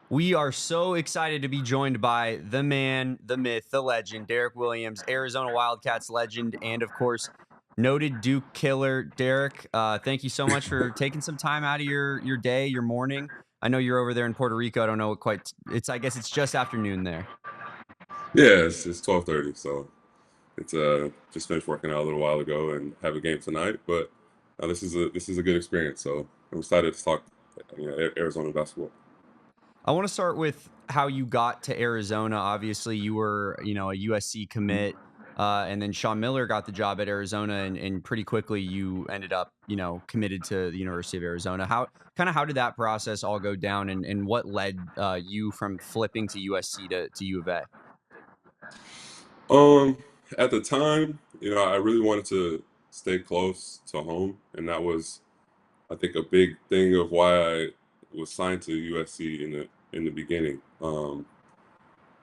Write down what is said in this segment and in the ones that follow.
We are so excited to be joined by the man, the myth, the legend, Derrick Williams, Arizona Wildcats legend, and of course, noted Duke killer. Derrick, thank you so much for taking some time out of your day, your morning. I know you're over there in Puerto Rico. I don't know what quite. It's I guess it's just afternoon there. Yeah, it's 12:30, so it's just finished working out a little while ago and have a game tonight. But this is a good experience, so I'm excited to talk Arizona basketball. I want to start with how you got to Arizona. Obviously, you were, a USC commit, and then Sean Miller got the job at Arizona, and pretty quickly you ended up, committed to the University of Arizona. How did that process all go down, and what led you from flipping to USC to U of A? Um, at the time, I really wanted to stay close to home, and that was, I think, a big thing of why I was signed to USC in the beginning. And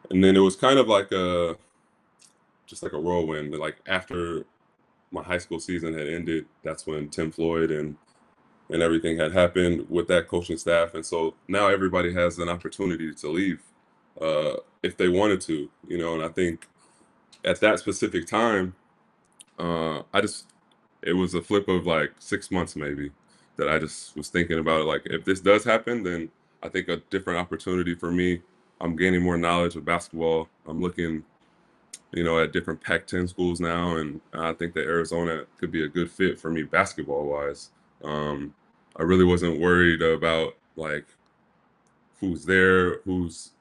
then it was kind of like a just like a whirlwind. Like after my high school season had ended, that's when Tim Floyd and everything had happened with that coaching staff, and so now everybody has an opportunity to leave if they wanted to, And I think at that specific time, I just it was a flip of like 6 months maybe that I just was thinking about it. Like if this does happen, then I think a different opportunity for me. I'm gaining more knowledge of basketball. I'm looking at different Pac-10 schools now, and I think that Arizona could be a good fit for me basketball-wise. I really wasn't worried about like who's there, who's.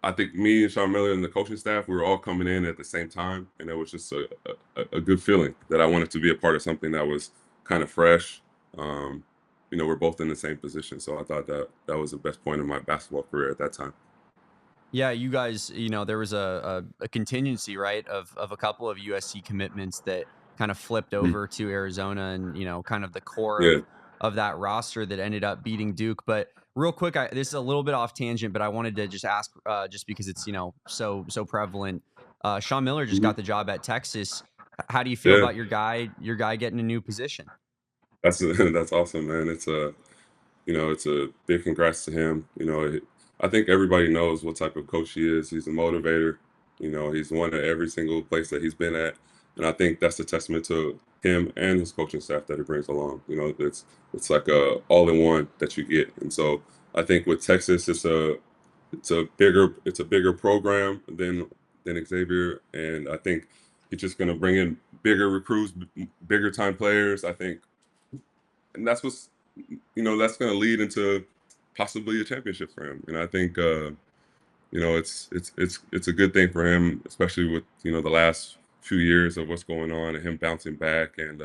I think me and Sean Miller and the coaching staff, we were all coming in at the same time, and it was just a good feeling that I wanted to be a part of something that was kind of fresh. Um, we're both in the same position, so I thought that that was the best point of my basketball career at that time. Yeah, you guys, there was a contingency, right, of a couple of USC commitments that kind of flipped Mhm. over to Arizona, and kind of the core Yeah. of that roster that ended up beating Duke. But real quick, this is a little bit off tangent, but I wanted to just ask, just because it's so prevalent. Sean Miller just Mhm. got the job at Texas. How do you feel Yeah. about your guy getting a new position? That's awesome, man. It's a big congrats to him. I think everybody knows what type of coach he is. He's a motivator. He's won at every single place that he's been at, and I think that's a testament to him and his coaching staff that he brings along. It's like a all in one that you get, and so I think with Texas, it's a bigger program than Xavier, and I think he's just going to bring in bigger recruits, bigger time players. I think, and that's going to lead into possibly a championship for him. And I think it's a good thing for him, especially with the last few years of what's going on and him bouncing back, and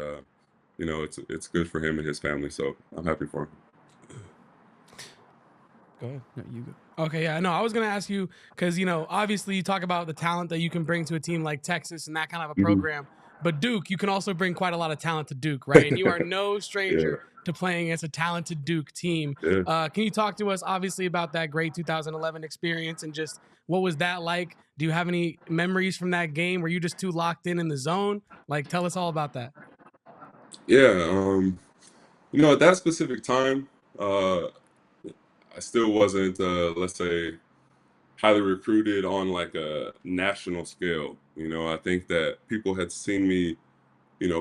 it's good for him and his family. So I'm happy for him. Go ahead. No, you go. Okay, yeah, no, I was gonna ask you because obviously you talk about the talent that you can bring to a team like Texas and that kind of a Mhm. program, but Duke, you can also bring quite a lot of talent to Duke, right? And you are no Yeah, stranger to playing against a talented Duke team. yeah. Can you talk to us, obviously, about that great 2011 experience and just what was that like? Do you have any memories from that game? Were you just too locked in the zone? Like, tell us all about that. Yeah. At that specific time, I still wasn't, let's say, highly recruited on like a national scale. I think that people had seen me,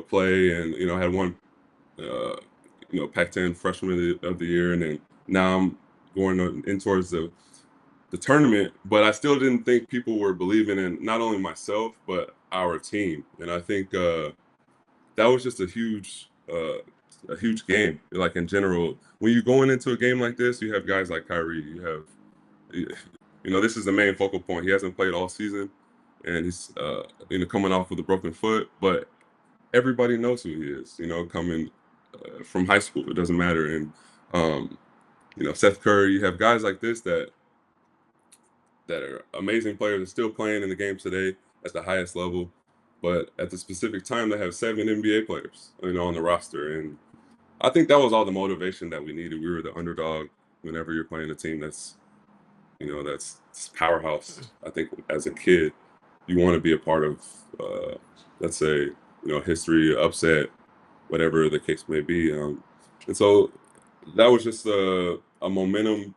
play and had won, uh, Pac-10 Freshman of the Year, and then now I'm going in towards the tournament. But I still didn't think people were believing in not only myself but our team, and I think that was just a huge game. Like in general, when you're going into a game like this, you have guys like Kyrie. This is the main focal point. He hasn't played all season, and he's coming off with a broken foot. But everybody knows who he is. Coming from high school, it doesn't matter. And um, Seth Curry. You have guys like this that are amazing players and still playing in the game today at the highest level. But at the specific time, they have 7 NBA players, on the roster, and I think that was all the motivation that we needed. We were the underdog. Whenever you're playing a team that's powerhouse. I think as a kid, you want to be a part of, let's say, history, upset, whatever the case may be. And so that was just a momentum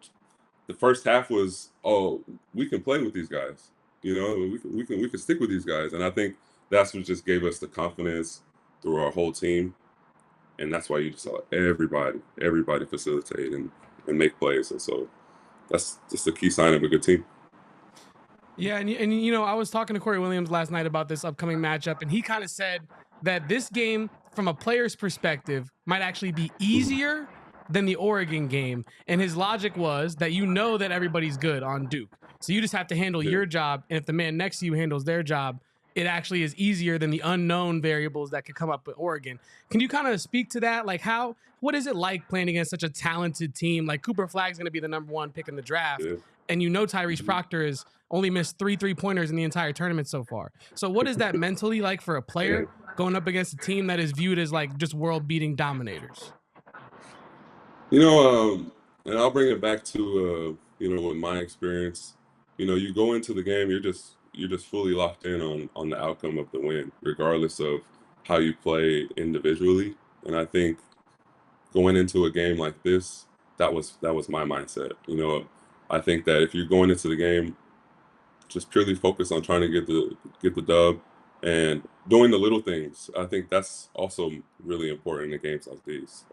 the first half was, oh, we can play with these guys. You know, we can stick with these guys, and I think that's what just gave us the confidence through our whole team, and that's why you just saw everybody facilitate and make plays, and so that's just a key sign of a good team. Yeah, and you know, I was talking to Corey Williams last night about this upcoming matchup, and he kind of said that this game, from a player's perspective, might actually be Mhm. easier than the Oregon game. And his logic was that you know that everybody's good on Duke, so you just have to handle Yeah. your job, and if the man next to you handles their job, it actually is easier than the unknown variables that could come up with Oregon. Can you kind of speak to that? Like, what is it like playing against such a talented team? Like Cooper Flagg's going to be the number one pick in the draft, Yeah. and you know Tyrese Mhm. Proctor is only missed 3 3-pointers in the entire tournament so far. So what is that mentally like for a Yeah. player going up against a team that is viewed as like just world beating dominators? You know, and I'll bring it back to with my experience. You know, you go into the game, you're just fully locked in on the outcome of the win, regardless of how you play individually. And I think going into a game like this, that was my mindset. You know, I think that if you're going into the game just purely focused on trying to get the dub and doing the little things. I think that's also really important in games like these.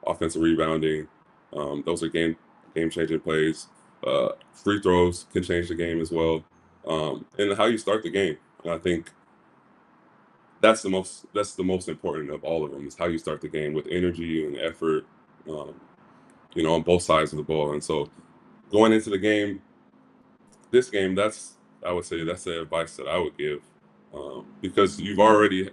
Offensive rebounding, those are game changing plays. Free throws can change the game as well, and how you start the game. And I think that's the most important of all of them is how you start the game with energy and effort. Um, on both sides of the ball, and so going into the game this game, I would say that's the advice that I would give, because you've already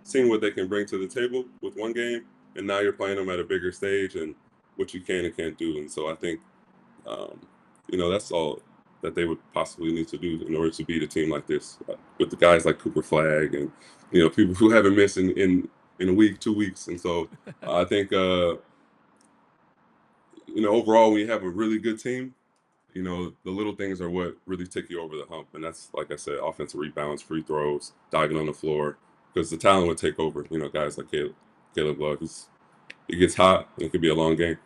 seen what they can bring to the table with one game, and now you're playing them at a bigger stage and what you can and can't do. And so I think, um, that's all that they would possibly need to do in order to beat a team like this, with the guys like Cooper Flagg and people who haven't missed in a week, 2 weeks. And so I think overall we have a really good team. The little things are what really take you over the hump. And that's, like I said, offensive rebounds, free throws, diving on the floor, because the talent would take over. Guys like Caleb Love, it gets hot and it could be a long game.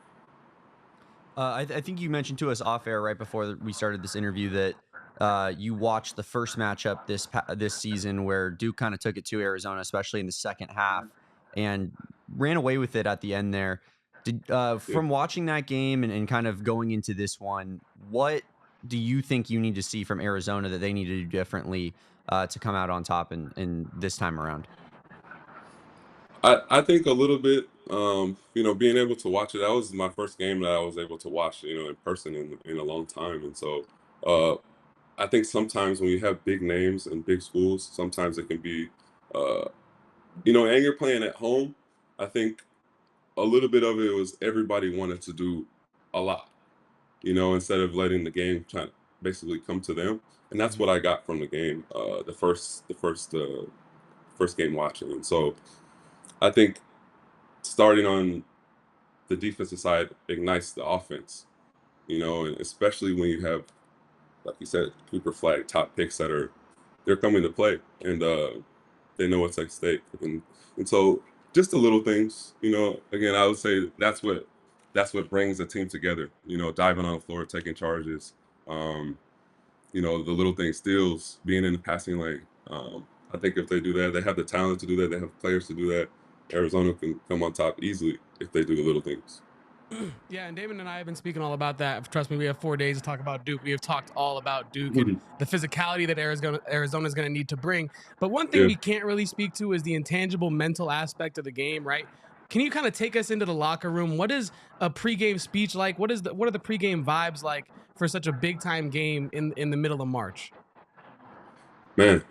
I think you mentioned to us off air right before we started this interview that you watched the first matchup this season where Duke kind of took it to Arizona, especially in the second half, and ran away with it at the end there. Yeah. From watching that game and kind of going into this one, what do you think you need to see from Arizona that they need to do differently to come out on top in this time around? I think a little bit, being able to watch it, that was my first game that I was able to watch, in person in a long time. And so uh, I think sometimes when you have big names and big schools, sometimes it can be, uh, and you're playing at home. I think a little bit of it was everybody wanted to do a lot, instead of letting the game try to basically come to them. And that's Mhm. what I got from the game, the first game watching. And so I think starting on the defensive side ignites the offense, and especially when you have, like you said, Cooper Flag top picks they're coming to play, and they know what's at stake, and so just the little things, again, I would say that's what brings a team together. Diving on the floor, taking charges, um, the little things, steals, being in the passing lane. I think if they do that, they have the talent to do that. They have players to do that. Arizona can come on top easily if they do the little things. Yeah, and David and I have been speaking all about that. Trust me, we have 4 days to talk about Duke. We have talked all about Duke and Mhm. the physicality that Arizona is going to need to bring. But one thing Yeah. we can't really speak to is the intangible mental aspect of the game, right? Can you kind of take us into the locker room? What is a pregame speech like? What are the pregame vibes like for such a big time game in the middle of March? Man,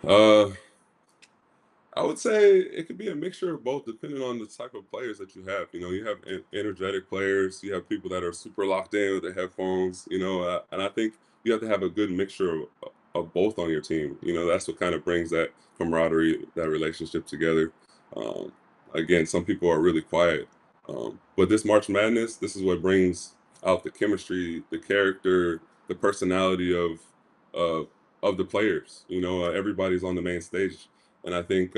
I would say it could be a mixture of both, depending on the type of players that you have. You have energetic players, you have people that are super locked in with their headphones. And I think you have to have a good mixture of both on your team. That's what kind of brings that camaraderie, that relationship together. Um, Again, some people are really quiet, but this March Madness, this is what brings out the chemistry, the character, the personality of of the players. Everybody's on the main stage, and I think,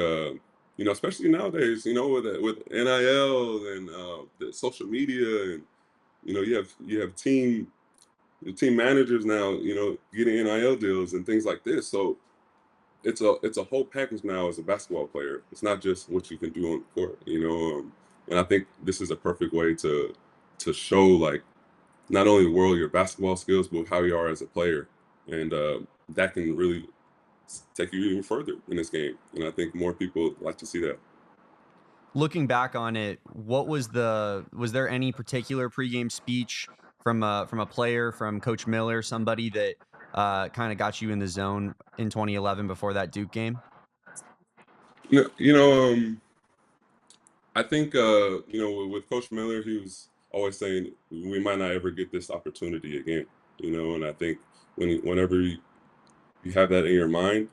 especially nowadays, with NIL and the social media, and you have the team managers now, getting NIL deals and things like this. So it's a whole package now as a basketball player. It's not just what you can do on the court, and I think this is a perfect way to show like not only the world your basketball skills, but how you are as a player, and that can really take you even further in this game. And I think more people like to see that. Looking back on it, was there any particular pregame speech from a player, from Coach Miller, somebody that kind of got you in the zone in 2011 before that Duke game? I think with Coach Miller, he was always saying we might not ever get this opportunity again. And I think whenever you have that in your mind,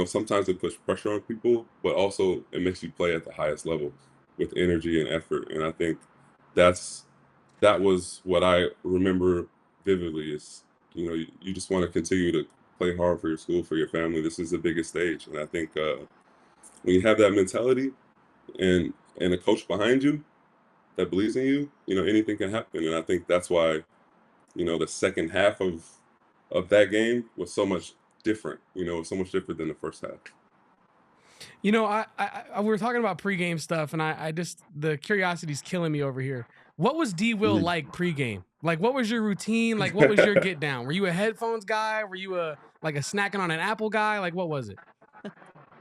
sometimes it puts pressure on people, but also it makes you play at the highest level with energy and effort. And I think that was what I remember vividly is, you just want to continue to play hard for your school, for your family. This is the biggest stage. And I think when you have that mentality and a coach behind you that believes in you, anything can happen. And I think that's why, the second half of that game was so much different, so much different than the first half. We were talking about pregame stuff, and I just, the curiosity's killing me over here. What was D. Will like pregame? Like, what was your routine? Like, what was your get down? Were you a headphones guy? Were you a snacking on an apple guy? Like, what was it?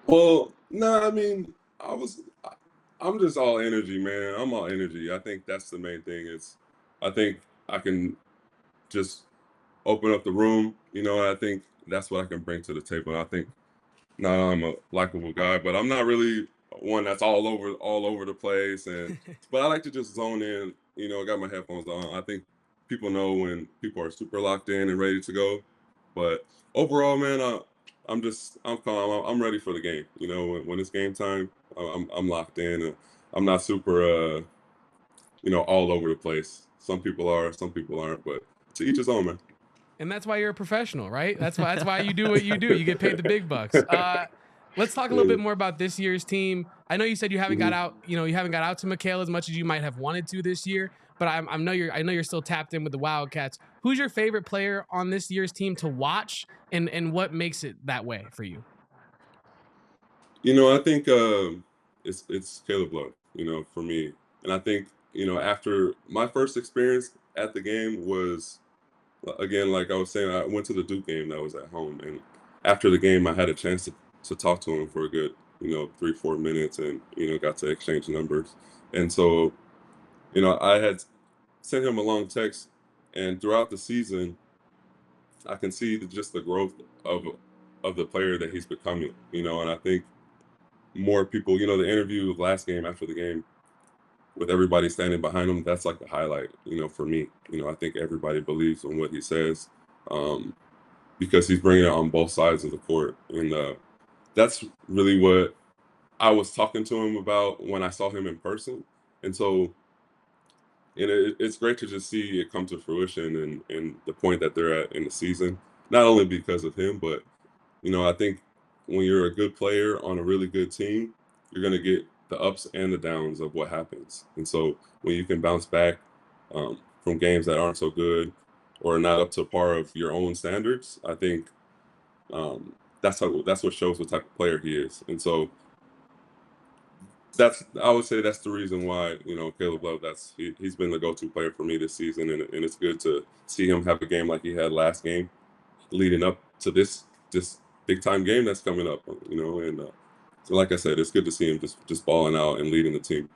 Well, no, I mean, I'm just all energy, man. I'm all energy. I think that's the main thing. I think I can just open up the room, and I think that's what I can bring to the table. I think not I'm a likable guy, but I'm not really one that's all over the place. But I like to just zone in. I got my headphones on. I think people know when people are super locked in and ready to go. But overall, man, I'm calm. I'm ready for the game. When it's game time, I'm locked in. I'm not super, all over the place. Some people are, some people aren't. But to each his own, man. And that's why you're a professional, right? That's why you do what you do. You get paid the big bucks. Let's talk a little bit more about this year's team. I know you said you haven't got out, you haven't got out to McHale as much as you might have wanted to this year, but I know you're still tapped in with the Wildcats. Who's your favorite player on this year's team to watch, and what makes it that way for you? I think it's Caleb Love, for me. And I think, after my first experience at the game was, again, like I was saying, I went to the Duke game that was at home. And after the game, I had a chance to talk to him for a good, 3-4 minutes and, got to exchange numbers. And so, I had sent him a long text. And throughout the season, I can see just the growth of the player that he's becoming, and I think more people, the interview last game after the game with everybody standing behind him, that's like the highlight, for me. I think everybody believes in what he says because he's bringing it on both sides of the court. And that's really what I was talking to him about when I saw him in person. And so, it's great to just see it come to fruition and the point that they're at in the season, not only because of him, but, I think when you're a good player on a really good team, you're going to get the ups and the downs of what happens. And so when you can bounce back from games that aren't so good or not up to par of your own standards, I think that's what shows what type of player he is. And so I would say that's the reason why, Caleb Love, he's been the go-to player for me this season. And it's good to see him have a game like he had last game leading up to this big time game that's coming up, and so like I said, it's good to see him just balling out and leading the team.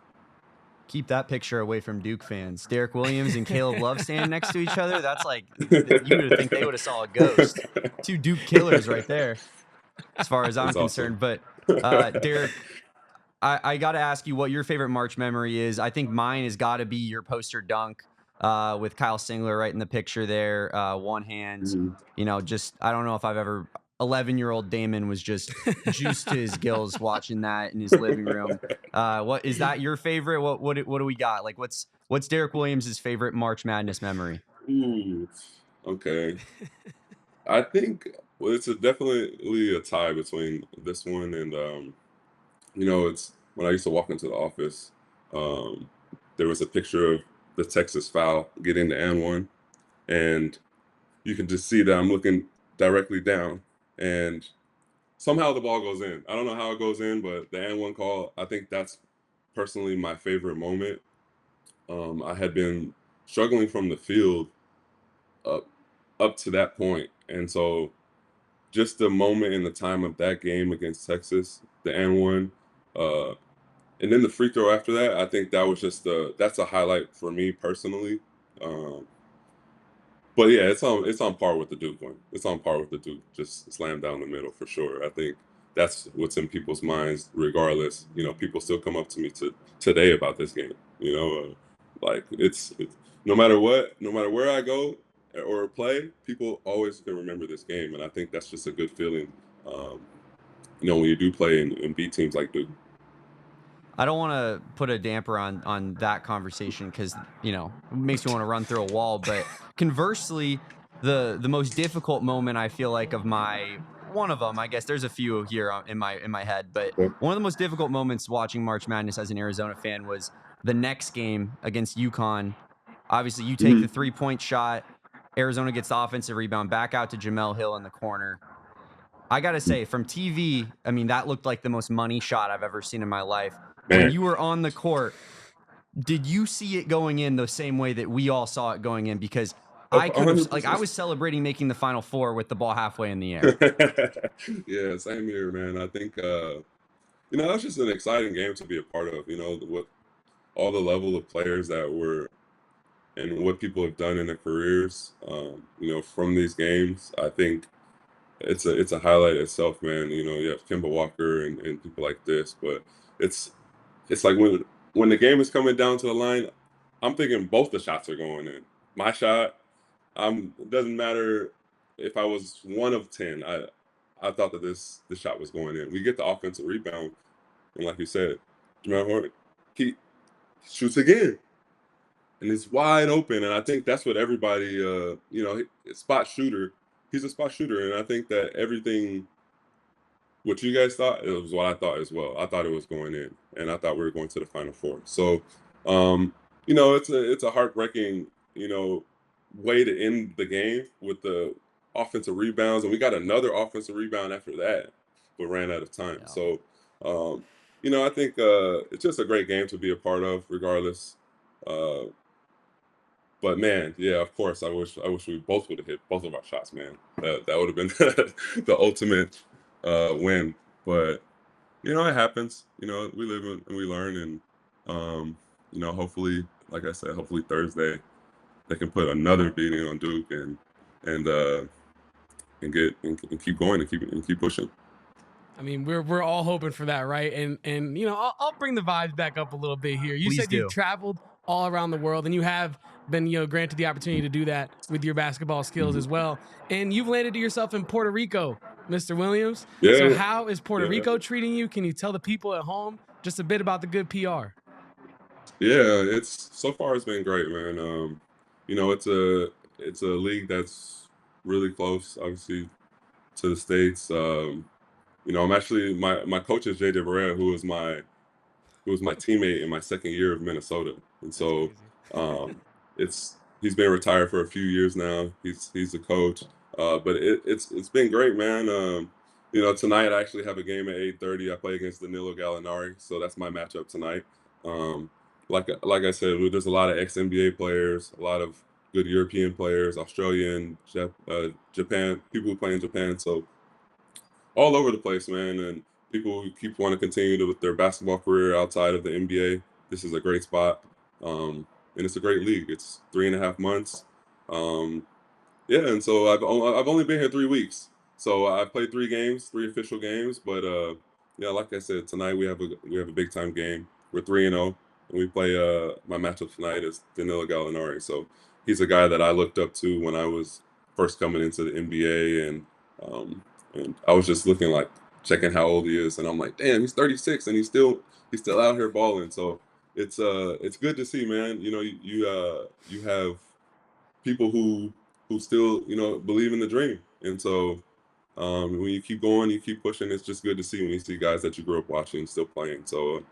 Keep that picture away from Duke fans. Derrick Williams and Caleb Love standing next to each other. That's like, you would think they would have saw a ghost. Two Duke killers right there, as far as I'm That's concerned. awesome. But Derrick, I got to ask you what your favorite March memory is. I think mine has got to be your poster dunk with Kyle Singler right in the picture there. One hand, Mhm. just, I don't know if I've ever, 11-year-old Damon was just juiced to his gills watching that in his living room. What is that your favorite? What do we got? Like, what's Derrick Williams' favorite March Madness memory? Ooh, okay. I think, well, it's definitely a tie between this one and it's when I used to walk into the office. Um, there was a picture of the Texas foul getting the and one, and you can just see that I'm looking directly down, and somehow the ball goes in. I don't know how it goes in, but the and one call, I think that's personally my favorite moment. I had been struggling from the field up up to that point, and so just the moment and the time of that game against Texas, the and one, uh, and then the free throw after that. I think that was just that's a highlight for me personally. Um, But yeah, it's on par with the Duke one. It's on par with the Duke, just slam down the middle for sure. I think that's what's in people's minds, regardless. People still come up to me today about this game. Like it's no matter what, no matter where I go or play, people always can remember this game, and I think that's just a good feeling. Um, when you do play and beat teams like Duke. I don't want to put a damper on that conversation because it makes me want to run through a wall. But conversely, the most difficult moment I feel like of my one of them, I guess there's a few here in my head, but Yeah. one of the most difficult moments watching March Madness as an Arizona fan was the next game against Yukon. Obviously, you take the Mhm. 3-point shot. Arizona gets the offensive rebound back out to Jamel Hill in the corner. I got to say, from TV, I mean, that looked like the most money shot I've ever seen in my life. When Man, you were on the court, did you see it going in the same way that we all saw it going in? Because I could have, like, I 100%. was celebrating making the Final Four with the ball halfway in the air. Yeah, same here, man. I think that's just an exciting game to be a part of. What all the level of players that were and what people have done in their careers. From these games, I think it's a highlight itself, man. You have Kemba Walker and people like this, but it's it's like when the game is coming down to the line, I'm thinking both the shots are going in. My shot, it doesn't matter if I was 1 of 10. I thought that this shot was going in. We get the offensive rebound, and like you said, Jamal Horton, he shoots again, and it's wide open. And I think that's what everybody, spot shooter. He's a spot shooter, and I think that everything what you guys thought, it was what I thought as well. I thought it was going in, and I thought we were going to the Final Four. So, it's a heartbreaking, way to end the game with the offensive rebounds, and we got another offensive rebound after that, but ran out of time. Yeah. So, I think it's just a great game to be a part of, regardless. Uh, but man, yeah, of course, I wish we both would have hit both of our shots, man. That would have been the ultimate win. But it happens. We live and we learn, and hopefully, like I said, hopefully Thursday they can put another beating on Duke and keep going and keep pushing. I mean, we're all hoping for that, right? And I'll bring the vibes back up a little bit here. You Please said you've do. traveled all around the world, and you have been granted the opportunity to do that with your basketball skills as well. And you've landed yourself in Puerto Rico, Mr. Williams. So Yeah, how is Puerto yeah, Rico treating you? Can you tell the people at home just a bit about the good PR? yeah. It's so far it's been great, man. It's a league that's really close, obviously, to the states. I'm actually my coach is JJ Barrera, who was my teammate in my second year of Minnesota, and That's so crazy. um, he's been retired for a few years now. He's the coach, but it's been great, man. Tonight I actually have a game at 8:30. I play against Danilo Gallinari, so that's my matchup tonight. Um, like I said, there's a lot of ex NBA players, a lot of good European players, Australian, Japan, people who play in Japan. So all over the place, man. And people who keep want to continue with their basketball career outside of the NBA, this is a great spot. And it's a great league. It's 3.5 months. Um, yeah, and so I've only been here 3 weeks. So I played 3 games, 3 official games. But yeah, like I said, tonight we have a big time game. We're 3-0, and we play. My matchup tonight is Danilo Gallinari. So he's a guy that I looked up to when I was first coming into the NBA, um, and I was just looking like checking how old he is, and I'm like, damn, he's 36, and he's still out here balling. So it's good to see, man. You have people who still believe in the dream, and so when you keep going, you keep pushing. It's just good to see when you see guys that you grew up watching still playing. So,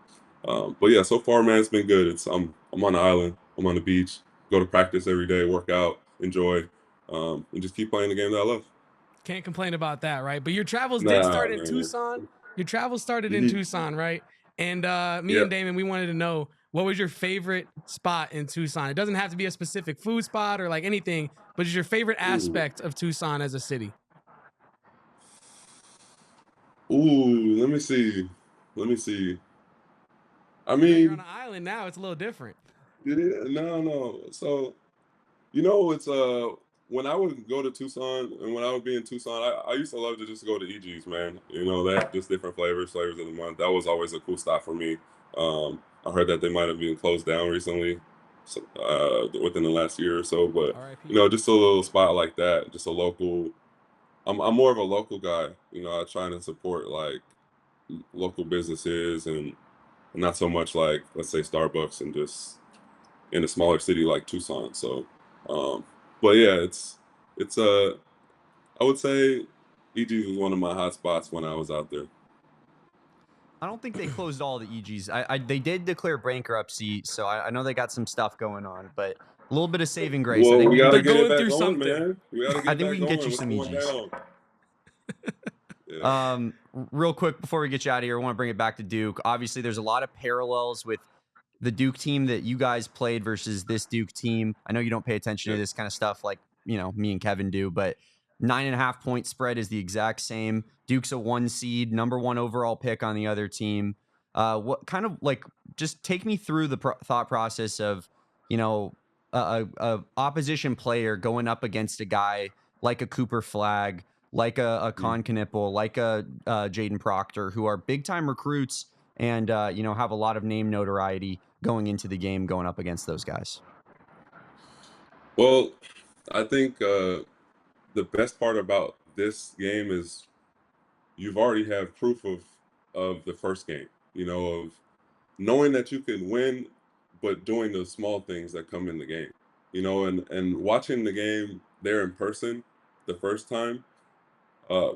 but yeah, so far, man, it's been good. I'm on the island. I'm on the beach. Go to practice every day. Work out. Enjoy. and just keep playing the game that I love. Can't complain about that, right? But your travels did Nah, start in man. Tucson. Your travels started in Tucson, right? And me Yeah. and Damon, we wanted to know, what was your favorite spot in Tucson? It doesn't have to be a specific food spot or like anything, but is your favorite aspect of Tucson as a city? Ooh, let me see. I I know you're on mean, an island now. It's a little different. no. So, it's when I would go to Tucson and when I would be in Tucson, I used to love to just go to EG's, man. That just different flavors of the month. That was always a cool stop for me. I heard that they might have been closed down recently, so, within the last year or so. But R.I.P. just a little spot like that, just a local. I'm more of a local guy. I try to support like local businesses and not so much like, let's say, Starbucks and just in a smaller city like Tucson. So, but yeah, it's I would say EG was one of my hot spots when I was out there. I don't think they closed all the EGs. They did declare bankruptcy, so I know they got some stuff going on, but a little bit of saving grace. I Well, think we we can gotta They're get get you. it going back through going, something. man. We gotta I get it think we back can get going. you What's some going EGs. down? Yeah. Real quick before we get you out of here, I want to bring it back to Duke. Obviously, there's a lot of parallels with the Duke team that you guys played versus this Duke team. I know you don't pay attention to Yeah. this kind of stuff like, me and Kevin do, but 9.5-point spread is the exact same. Duke's a 1 seed, number 1 overall pick on the other team. What kind of like, just take me through the thought process of, a opposition player going up against a guy like a Cooper Flagg, like a Con Knipple, like a Jaden Proctor, who are big time recruits and have a lot of name notoriety going into the game, going up against those guys. Well, I think the best part about this game is you've already have proof of the first game. Of knowing that you can win, but doing the small things that come in the game. And watching the game there in person the first time,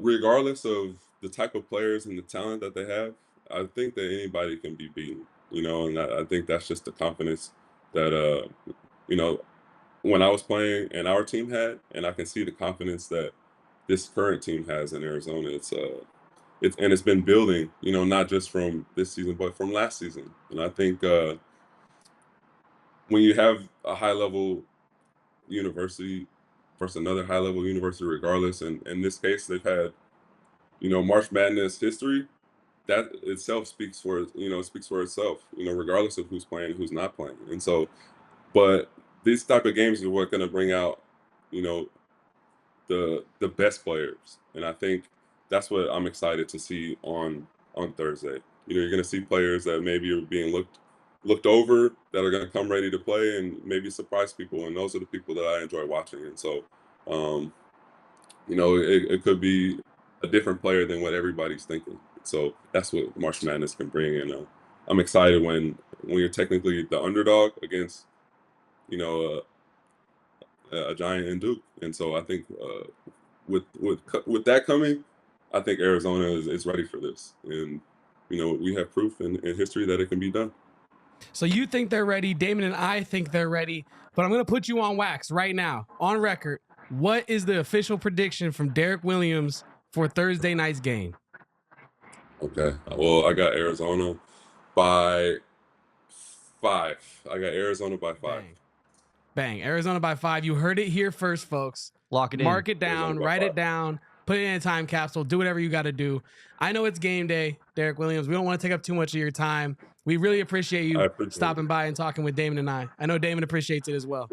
regardless of the type of players and the talent that they have, I think that anybody can be beaten. And I think that's just the confidence that you know, when I was playing and our team had, and I can see the confidence that this current team has in Arizona. It's been building, not just from this season, but from last season. And I think when you have a high level university versus another high level university, regardless, and in this case, they've had, March Madness history. That itself speaks for itself. Regardless of who's playing, and who's not playing, and so, but these type of games are what going to bring out, you know, the best players, and I think that's what I'm excited to see on Thursday. You're going to see players that maybe are being looked over that are going to come ready to play and maybe surprise people, and those are the people that I enjoy watching. And so, um, it could be a different player than what everybody's thinking. So that's what March Madness can bring, and I'm excited when you're technically the underdog against you know a giant in Duke. And so I think with that coming, I think Arizona is ready for this, and we have proof in history that it can be done. So you think they're ready. Damon and I think they're ready. But I'm going to put you on wax right now, on record. What is the official prediction from Derrick Williams for Thursday night's game? Okay. Well, I got Arizona by 5. I got Arizona by 5. Bang. Bang. Arizona by 5. You heard it here first, folks. Lock it in. Mark it down, write it down, put it in a time capsule, do whatever you got to do. I know it's game day, Derrick Williams. We don't want to take up too much of your time. We really appreciate you stopping by and talking with Damon and I. I know Damon appreciates it as well.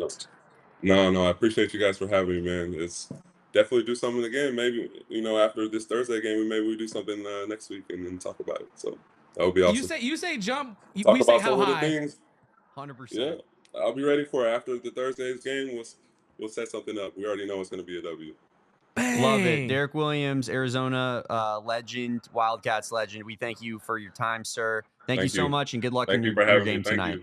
No, I appreciate you guys for having me, man. It's definitely do something again. Maybe, after this Thursday game, maybe we do something next week and then talk about it. So that would be awesome. You say jump. Talk We say about how some of the high. things. 100%. Yeah, I'll be ready for it after the Thursday's game. We'll set something up. We already know it's going to be a W. Bang. Love it. Derrick Williams, Arizona legend, Wildcats legend. We thank you for your time, sir. Thank you so much, and good luck in your game tonight.